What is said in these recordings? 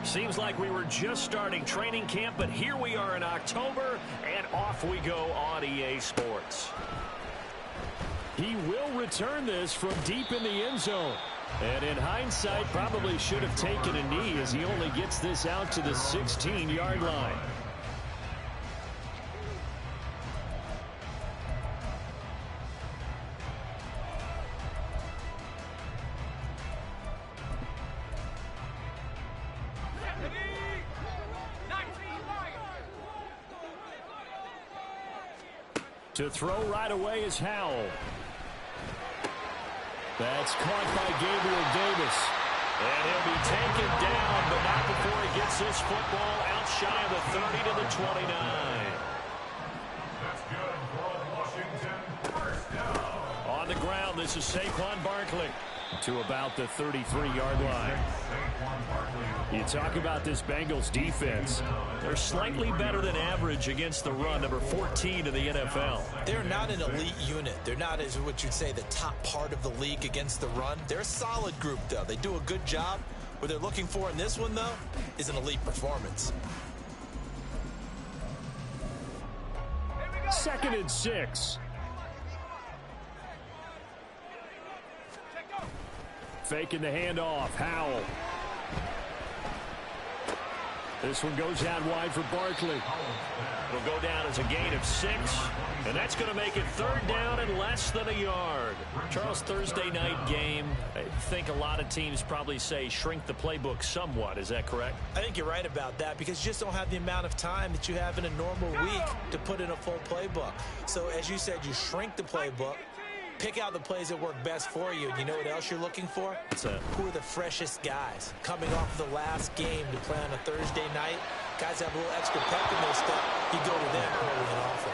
Seems like we were just starting training camp, but here we are in October, and off we go on EA Sports. He will return this from deep in the end zone. And in hindsight, probably should have taken a knee as he only gets this out to the 16-yard line. To throw right away is Howell. That's caught by Gabriel Davis. And he'll be taken down, but not before he gets this football out shy of the 30 to the 29. That's good for Washington. First down. On the ground, this is Saquon Barkley. To about the 33-yard line. You talk about this Bengals defense. They're slightly better than average against the run, number 14 in the NFL. They're not an elite unit. They're not, as what you'd say, the top part of the league against the run. They're a solid group, though. They do a good job. What they're looking for in this one, though, is an elite performance. 2nd and 6. Faking the handoff. Howell. This one goes out wide for Barkley. It'll go down as a gain of 6, and that's going to make it 3rd down and less than a yard. Charles, Thursday night game, I think a lot of teams probably say shrink the playbook somewhat. Is that correct? I think you're right about that because you just don't have the amount of time that you have in a normal week to put in a full playbook. So, as you said, you shrink the playbook. Pick out the plays that work best for you. You know what else you're looking for? Who are the freshest guys coming off the last game to play on a Thursday night? Guys have a little extra pep in their step. You go to them early and often.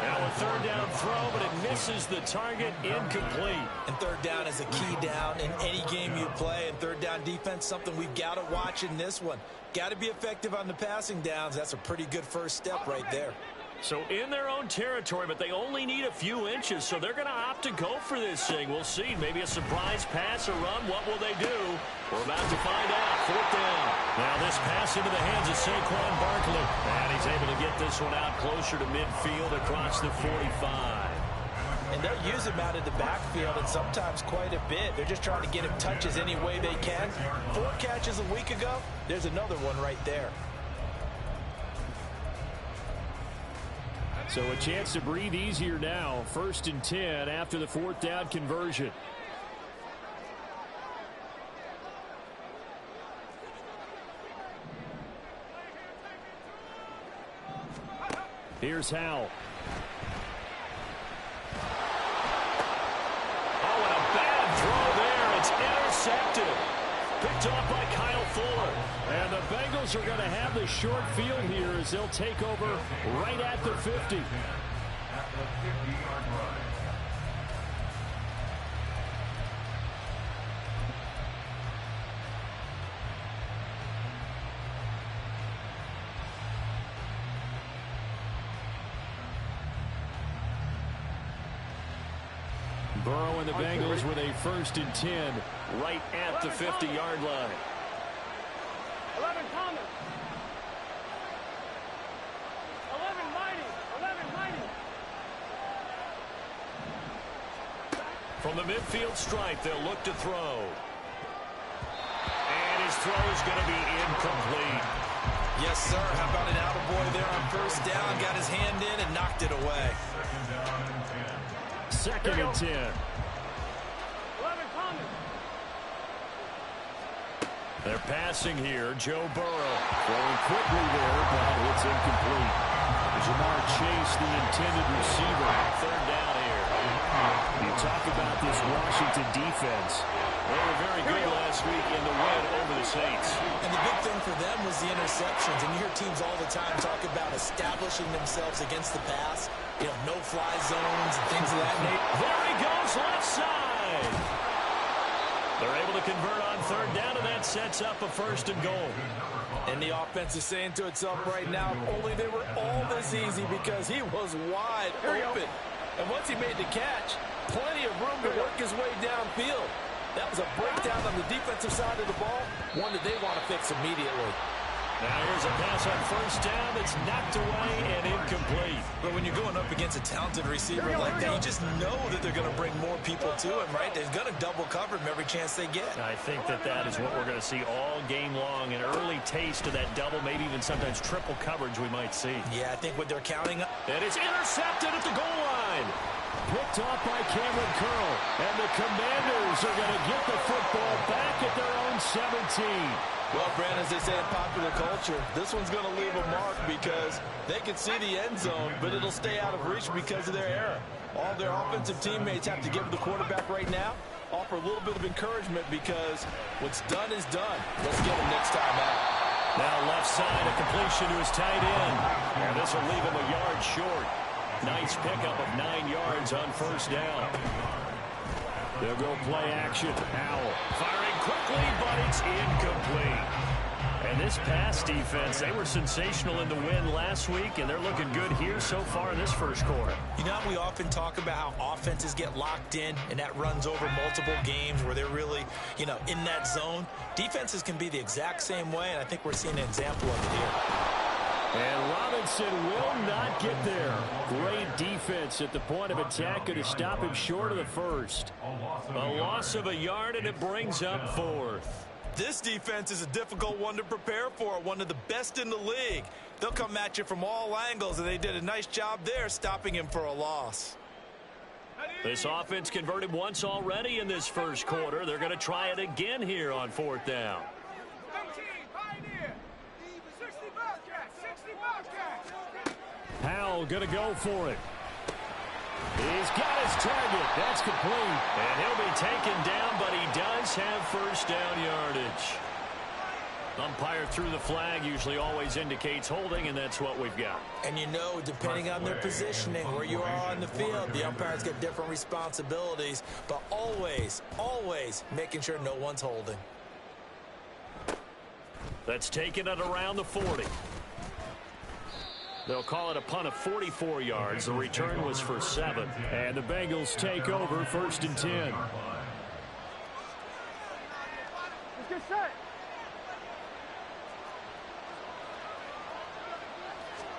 Now a 3rd down throw, but it misses the target, incomplete. And 3rd down is a key down in any game you play. And 3rd down defense, something we've got to watch in this one. Got to be effective on the passing downs. That's a pretty good first step right there. So in their own territory, but they only need a few inches, so they're going to opt to go for this thing. We'll see. Maybe a surprise pass or run. What will they do? We're about to find out. 4th down. Now this pass into the hands of Saquon Barkley. And he's able to get this one out closer to midfield across the 45. And they'll use him out of the backfield, and sometimes quite a bit. They're just trying to get him touches any way they can. 4 catches a week ago. There's another one right there. So a chance to breathe easier now. 1st and 10 after the 4th down conversion. Here's Howell. Oh, and a bad throw there. It's intercepted. Picked off by Kyle Fuller. And the Bengals are going to have the short field here as they'll take over right at the 50. At the 50-yard line. Burrow and the Bengals with a 1st and 10 right at the 50-yard line. 11 Thomas. 11 Mighty. 11 Mighty. From the midfield stripe, they'll look to throw. And his throw is going to be incomplete. Yes, sir. How about an attaboy there on 1st down? Got his hand in and knocked it away. 2nd and 10. 11 Thomas. They're passing here. Joe Burrow throwing quickly there, but it's incomplete. Jamar Chase, the intended receiver. 3rd down here. You talk about this Washington defense. They were very good last week in the win over the Saints. And the big thing for them was the interceptions. And you hear teams all the time talk about establishing themselves against the pass. You know, no-fly zones and things of that nature. There he goes, left side. They're able to convert on 3rd down, and that sets up a 1st and goal. And the offense is saying to itself right now, if only they were all this easy because he was wide open. And once he made the catch, plenty of room to work his way downfield. That was a breakdown on the defensive side of the ball, one that they want to fix immediately. Now here's a pass on first down that's knocked away and incomplete. But when you're going up against a talented receiver like that, you just know that they're going to bring more people to him, right? They're going to double cover him every chance they get. I think that is what we're going to see all game long. An early taste of that double, maybe even sometimes triple coverage we might see. Yeah, I think what they're counting on. And it's intercepted at the goal line. Picked off by Cameron Curl. And the Commanders are going to get the football back at their own 17. Well, Brandon, as they say in popular culture, this one's going to leave a mark because they can see the end zone, but it'll stay out of reach because of their error. All their offensive teammates have to give the quarterback right now, offer a little bit of encouragement because what's done is done. Let's get him next time out. Now left side, a completion to his tight end. And this will leave him a yard short. Nice pickup of 9 yards on first down. They'll go play action. Howell firing quickly, but it's incomplete. And this pass defense, they were sensational in the win last week, and they're looking good here so far in this first quarter. You know how we often talk about how offenses get locked in, and that runs over multiple games where they're really, in that zone? Defenses can be the exact same way, and I think we're seeing an example of it here. And Robinson will not get there. Great defense at the point of attack to stop him short of the first. A loss of a yard, and it brings up fourth. This defense is a difficult one to prepare for, one of the best in the league. They'll come at you from all angles, and they did a nice job there stopping him for a loss. This offense converted once already in this first quarter. They're going to try it again here on fourth down. Powell going to go for it. He's got his target. That's complete. And he'll be taken down, but he does have first down yardage. Umpire threw the flag, usually always indicates holding, and that's what we've got. And depending on their positioning, where you are on the field, the umpires get different responsibilities, but always, always making sure no one's holding. That's taken it around the 40. They'll call it a punt of 44 yards. The return was for 7. And the Bengals take over first and 10. Let's get set.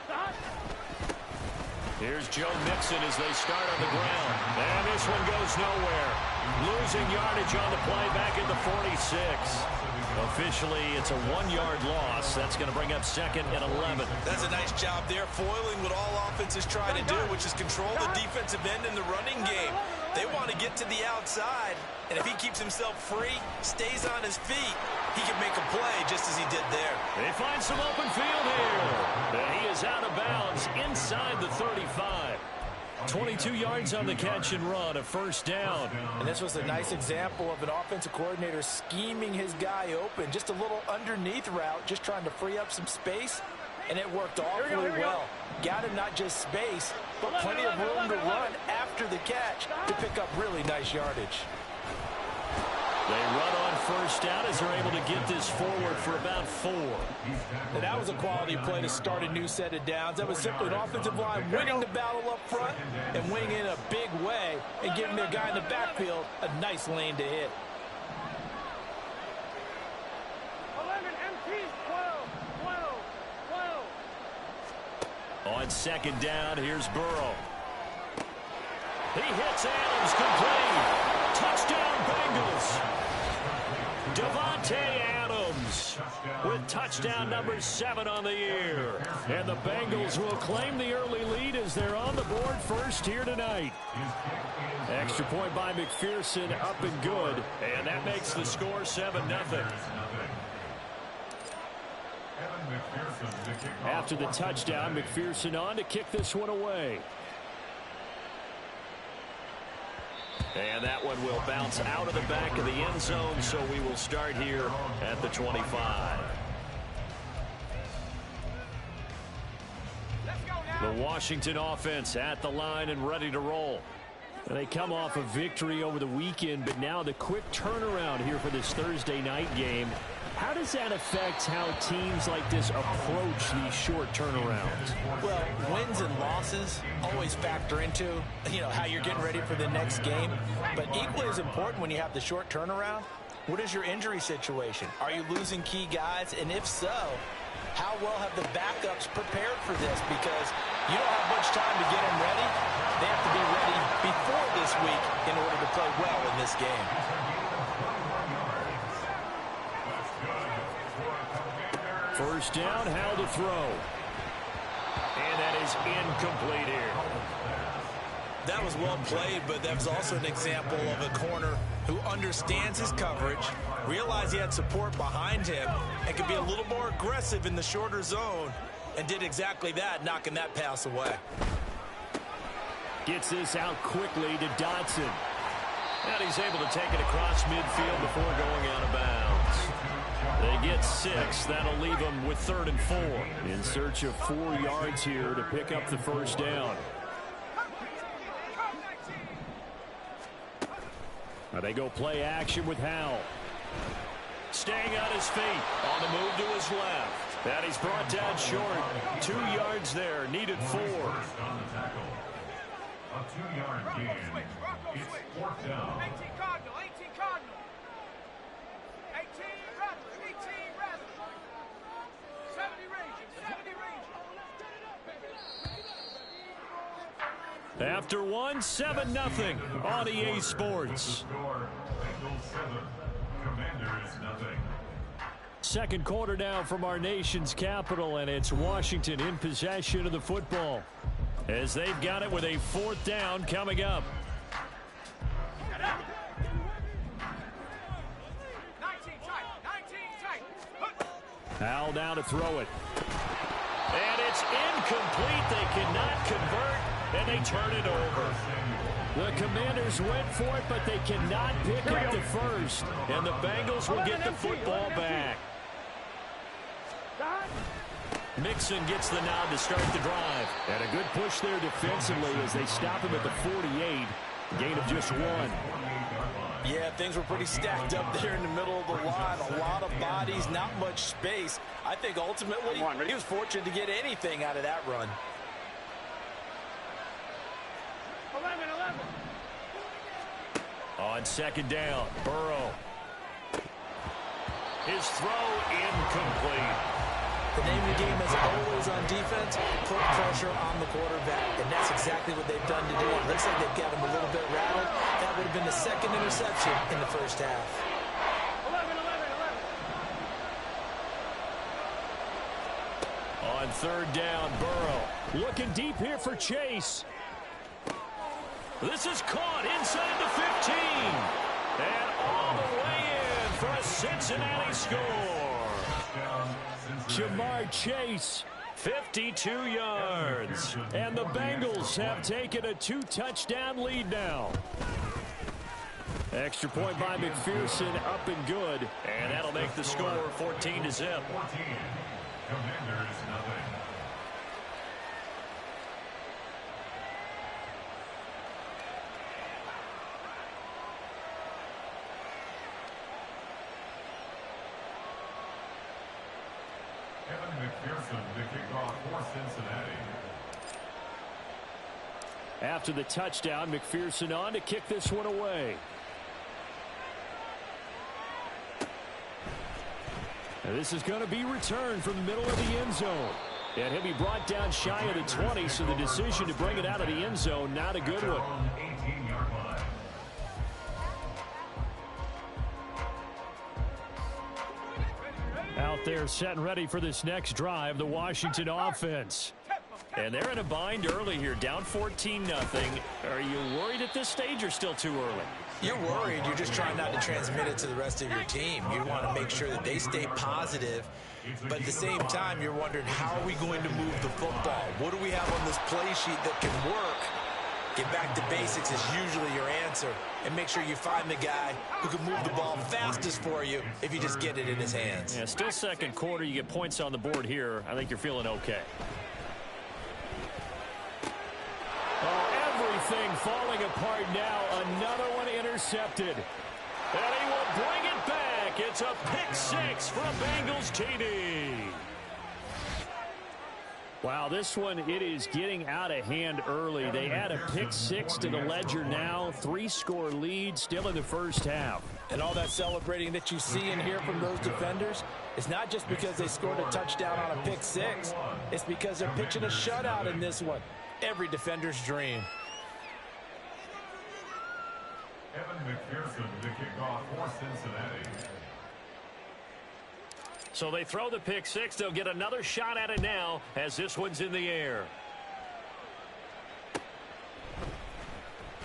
Stop. Here's Joe Mixon as they start on the ground. And this one goes nowhere. Losing yardage on the play back at the 46. Officially, it's a 1-yard loss. That's going to bring up second and 11. That's a nice job there, foiling what all offenses try to do, which is control the defensive end in the running game. They want to get to the outside, and if he keeps himself free, stays on his feet, he can make a play just as he did there. They find some open field here. And he is out of bounds inside the 35. 22 yards on the catch and run, a first down. And this was a nice example of an offensive coordinator scheming his guy open. Just a little underneath route, just trying to free up some space, and it worked awfully well. Got him not just space, but plenty of room to run after the catch to pick up really nice yardage. They run on first down as they're able to get this forward for about 4. And that was a quality play to start a new set of downs. That was simply an offensive line winning the battle up front and winning in a big way and giving their guy in the backfield a nice lane to hit. 11 empty. 12. 12. 12. On second down, here's Burrow. He hits Adams, complete. Touchdown, Bengals. Davante Adams with touchdown number 7 on the year. And the Bengals will claim the early lead as they're on the board first here tonight. Extra point by McPherson, up and good. And that makes the score 7-0. After the touchdown, McPherson on to kick this one away. And that one will bounce out of the back of the end zone, so we will start here at the 25. The Washington offense at the line and ready to roll. They come off a victory over the weekend, but now the quick turnaround here for this Thursday night game. How does that affect how teams like this approach these short turnarounds? Well, wins and losses always factor into, how you're getting ready for the next game. But equally as important when you have the short turnaround, what is your injury situation? Are you losing key guys? And if so, how well have the backups prepared for this? Because you don't have much time to get them ready. They have to be ready before this week in order to play well in this game. First down, how to throw. And that is incomplete here. That was well played, but that was also an example of a corner who understands his coverage, realized he had support behind him, and could be a little more aggressive in the shorter zone, and did exactly that, knocking that pass away. Gets this out quickly to Dotson. And he's able to take it across midfield before going out of bounds. They get 6. That'll leave them with 3rd and 4. In search of 4 yards here to pick up the first down. Now they go play action with Howell. Staying on his feet. On the move to his left. And he's brought down short. 2 yards there. Needed 4. A 2-yard gain. It's 4th down. 18 Cardinal, 18 Cardinal. 18 Rather, 18 Rather. 70 Rangers, 70 Rangers. After 1, 7-0 on EA Sports. Score, Bengals 7, Commanders 0. Second quarter now from our nation's capital, and it's Washington in possession of the football as they've got it with a 4th down coming up. 19 tight, 19 tight. Howell down to throw it. And it's incomplete. They cannot convert, and they turn it over. The Commanders went for it, but they cannot pick up the first. And the Bengals will get the football back. Mixon gets the nod to start the drive. And a good push there defensively as they stop him at the 48. Gain of just 1. Yeah, things were pretty stacked up there in the middle of the line. A lot of bodies, not much space. I think ultimately he was fortunate to get anything out of that run. 11, 11. On second down, Burrow. His throw incomplete. The name of the game is always on defense, put pressure on the quarterback, and that's exactly what they've done today. It looks like they've got him a little bit rattled. That would have been the second interception in the first half. 11, 11, 11. On third down, Burrow. Looking deep here for Chase. This is caught inside the 15. And all the way in for a Cincinnati score. Jamar Chase. 52 yards. And the Bengals have taken a 2-touchdown lead now. Extra point by McPherson, up and good. And that'll make the score 14-0. 14. Commanders 0. McPherson, the kickoff for Cincinnati. After the touchdown, McPherson on to kick this one away. And this is going to be returned from the middle of the end zone. And he'll be brought down shy of the 20, so the decision to bring it out of the end zone, not a good one. 18-yard line. Out there set and ready for this next drive, the Washington offense. And they're in a bind early here, down 14-0. Are you worried at this stage or still too early? You're worried. You're just trying not to transmit it to the rest of your team. You want to make sure that they stay positive. But at the same time, you're wondering, how are we going to move the football? What do we have on this play sheet that can work? Get back to basics is usually your answer. And make sure you find the guy who can move the ball fastest for you if you just get it in his hands. Yeah, still second quarter. You get points on the board here. I think you're feeling okay. Everything falling apart now. Another one intercepted. And he will bring it back. It's It's a pick six for a Bengals TD. Wow, this one, it is getting out of hand early. They add a pick six to the ledger now. 3-score lead still in the first half. And all that celebrating that you see and hear from those defenders, it's not just because they scored a touchdown on a pick six. It's because they're pitching a shutout in this one. Every defender's dream. Evan McPherson with the kickoff for Cincinnati. So they throw the pick six. They'll get another shot at it now as this one's in the air.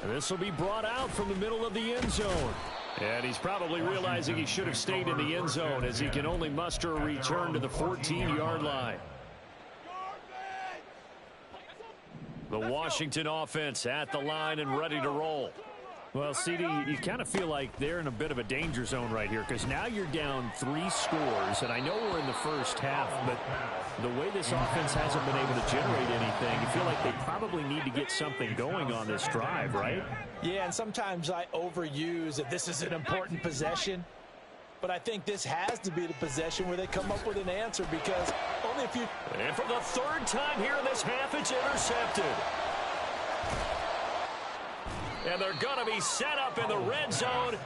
And this will be brought out from the middle of the end zone. And he's probably realizing he should have stayed in the end zone as he can only muster a return to the 14-yard line. The Washington offense at the line and ready to roll. Well, CD, you kind of feel like they're in a bit of a danger zone right here because now you're down 3 scores, and I know we're in the first half, but the way this offense hasn't been able to generate anything, you feel like they probably need to get something going on this drive, right? Yeah, and sometimes I overuse that this is an important possession, but I think this has to be the possession where they come up with an answer because only if you... And for the third time here in this half, it's intercepted. And they're going to be set up in the red zone